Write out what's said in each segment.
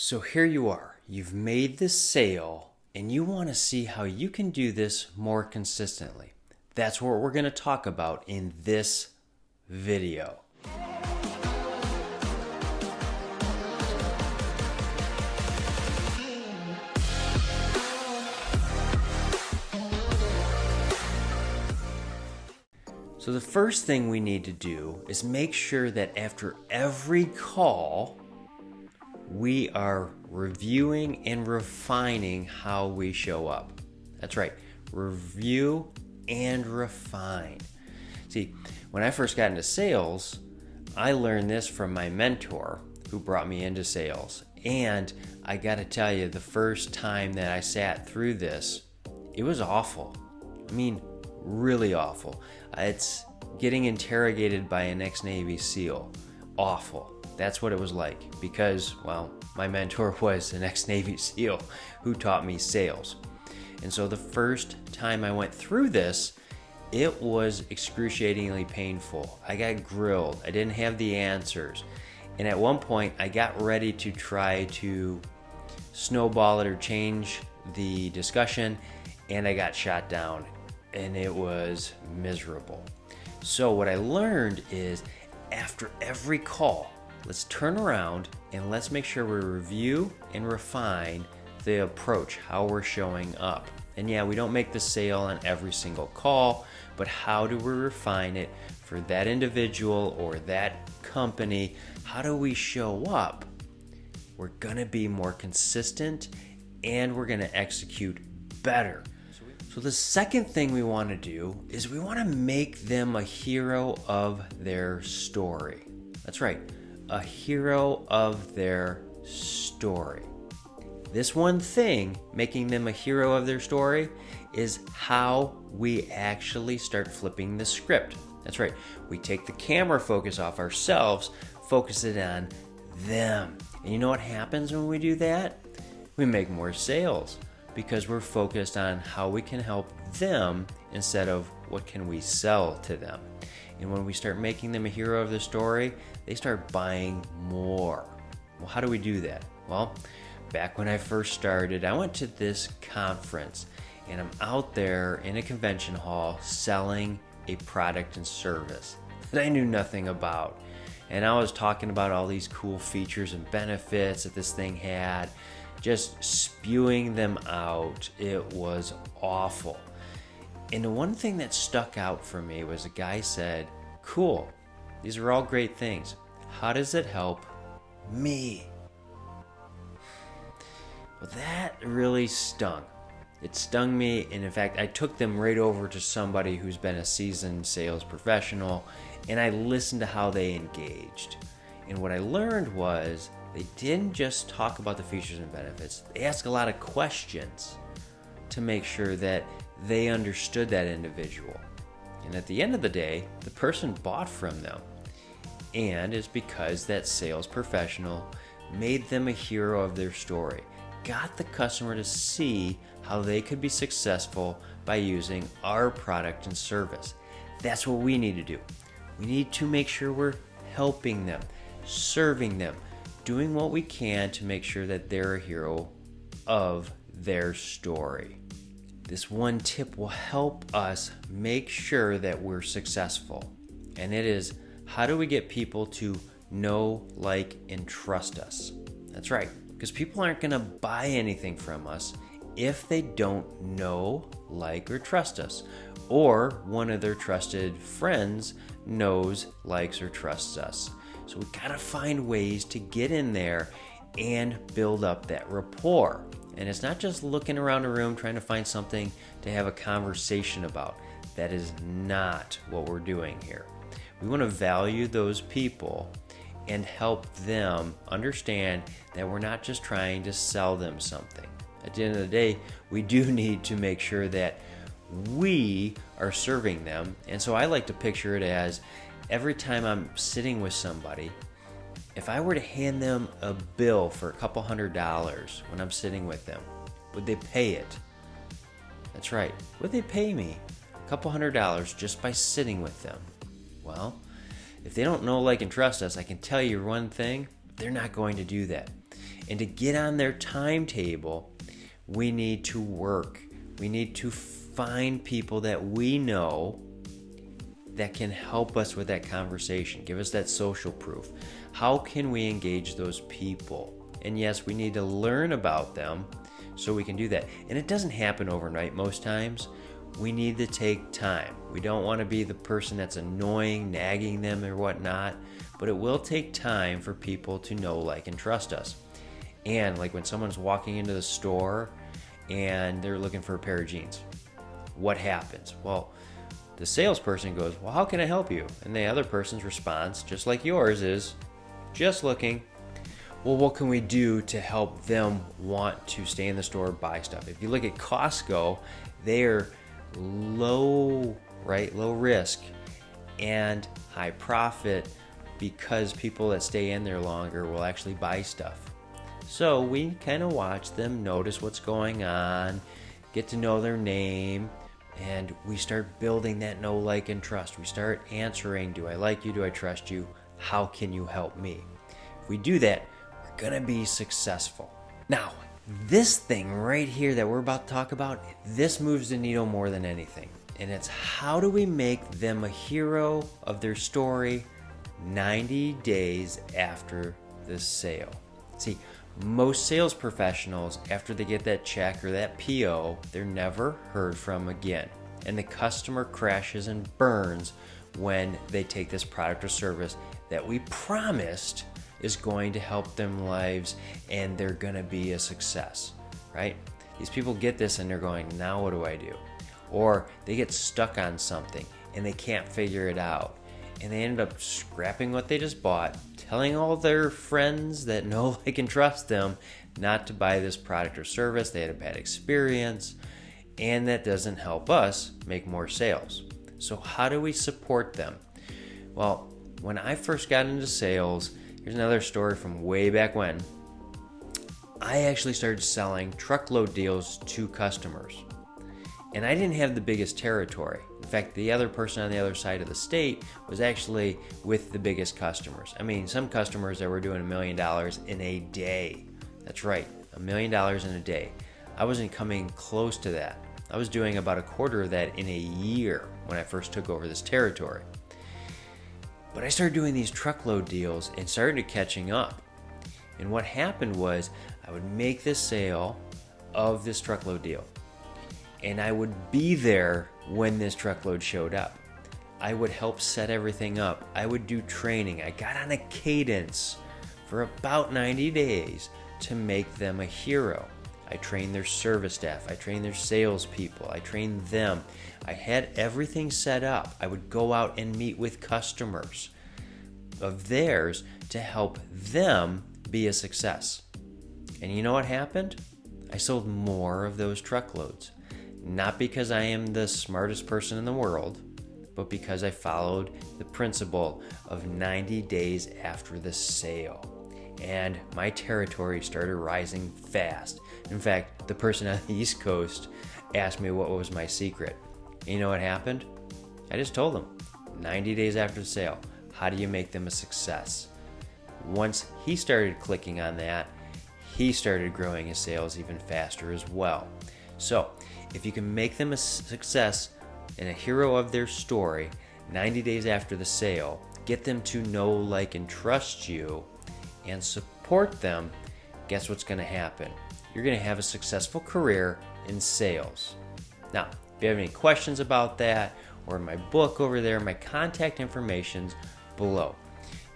So here you are, you've made this sale and you want to see how you can do this more consistently. That's what we're going to talk about in this video. So the first thing we need to do is make sure that after every call, we are reviewing and refining how we show up. That's right, review and refine. See, when I first got into sales, I learned this from my mentor who brought me into sales. And I gotta tell you, the first time that I sat through this, it was awful. I mean, really awful. It's getting interrogated by an ex-Navy SEAL. Awful. That's what it was like because, well, my mentor was an ex-Navy SEAL who taught me sales. And so the first time I went through this, it was excruciatingly painful. I got grilled. I didn't have the answers. And at one point, I got ready to try to snowball it or change the discussion, and I got shot down, and it was miserable. So what I learned is after every call, let's turn around and let's make sure we review and refine the approach, how we're showing up. And yeah, we don't make the sale on every single call, but how do we refine it for that individual or that company? How do we show up? We're gonna be more consistent and we're gonna execute better. So the second thing we want to do is we want to make them a hero of their story. That's right, a hero of their story. This one thing, making them a hero of their story, is how we actually start flipping the script. That's right, we take the camera focus off ourselves, focus it on them. And you know what happens when we do that? We make more sales, because we're focused on how we can help them instead of what can we sell to them. And when we start making them a hero of the story, they start buying more. Well, how do we do that? Well, back when I first started, I went to this conference and I'm out there in a convention hall selling a product and service that I knew nothing about. And I was talking about all these cool features and benefits that this thing had, just spewing them out. It was awful. And the one thing that stuck out for me was a guy said, "Cool, these are all great things. How does it help me?" Well, that really stung. It stung me, and in fact, I took them right over to somebody who's been a seasoned sales professional, and I listened to how they engaged. And what I learned was they didn't just talk about the features and benefits. They asked a lot of questions to make sure that they understood that individual. And at the end of the day, the person bought from them. And it's because that sales professional made them a hero of their story, got the customer to see how they could be successful by using our product and service. That's what we need to do. We need to make sure we're helping them, serving them, doing what we can to make sure that they're a hero of their story. This one tip will help us make sure that we're successful. And it is, how do we get people to know, like, and trust us? That's right, because people aren't going to buy anything from us if they don't know, like, or trust us. Or one of their trusted friends knows, likes, or trusts us. So we gotta find ways to get in there and build up that rapport. And it's not just looking around a room trying to find something to have a conversation about. That is not what we're doing here. We want to value those people and help them understand that we're not just trying to sell them something. At the end of the day, we do need to make sure that we are serving them. And so I like to picture it as every time I'm sitting with somebody, if I were to hand them a bill for a couple $100 when I'm sitting with them, would they pay it? That's right. Would they pay me a couple $100 just by sitting with them? Well, if they don't know, like, and trust us, I can tell you one thing, they're not going to do that. And to get on their timetable, we need to work. We need to find people that we know that can help us with that conversation, give us that social proof. How can we engage those people? And yes, we need to learn about them so we can do that. And it doesn't happen overnight most times. We need to take time. We don't want to be the person that's annoying, nagging them or whatnot, but it will take time for people to know, like, and trust us. And like when someone's walking into the store and they're looking for a pair of jeans, what happens? Well, the salesperson goes, well, how can I help you? And the other person's response, just like yours, is just looking. Well, what can we do to help them want to stay in the store, buy stuff? If you look at Costco, they're low risk and high profit because people that stay in there longer will actually buy stuff. So we kind of watch them, notice what's going on, get to know their name, and we start building that know, like, and trust. We start answering, do I like you? Do I trust you? How can you help me? If we do that, we're going to be successful. Now, this thing right here that we're about to talk about, this moves the needle more than anything. And it's how do we make them a hero of their story 90 days after the sale? See, most sales professionals, after they get that check or that PO, they're never heard from again. And the customer crashes and burns when they take this product or service that we promised is going to help them lives and they're going to be a success, right? These people get this and they're going, now what do I do? Or they get stuck on something and they can't figure it out. And they end up scrapping what they just bought, telling all their friends that know, they can trust them not to buy this product or service. They had a bad experience, and that doesn't help us make more sales. So how do we support them? Well, when I first got into sales, here's another story from way back when. I actually started selling truckload deals to customers. And I didn't have the biggest territory. In fact, the other person on the other side of the state was actually with the biggest customers. I mean, some customers that were doing $1 million in a day. That's right, $1 million in a day. I wasn't coming close to that. I was doing about a quarter of that in a year when I first took over this territory. But I started doing these truckload deals and started catching up. And what happened was I would make this sale of this truckload deal. And I would be there when this truckload showed up. I would help set everything up. I would do training. I got on a cadence for about 90 days to make them a hero. I trained their service staff. I trained their salespeople. I trained them. I had everything set up. I would go out and meet with customers of theirs to help them be a success. And you know what happened? I sold more of those truckloads. Not because I am the smartest person in the world, but because I followed the principle of 90 days after the sale. And my territory started rising fast. In fact, the person on the East Coast asked me what was my secret. And you know what happened? I just told them, 90 days after the sale, how do you make them a success? Once he started clicking on that, he started growing his sales even faster as well. So, if you can make them a success and a hero of their story 90 days after the sale, get them to know, like, and trust you, and support them, guess what's going to happen? You're going to have a successful career in sales. Now, if you have any questions about that, or my book over there, my contact information's below.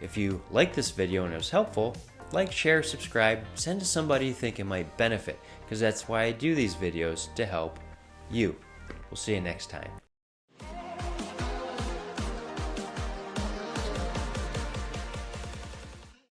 If you like this video and it was helpful, like, share, subscribe, send to somebody you think it might benefit, because that's why I do these videos, to help you. We'll see you next time.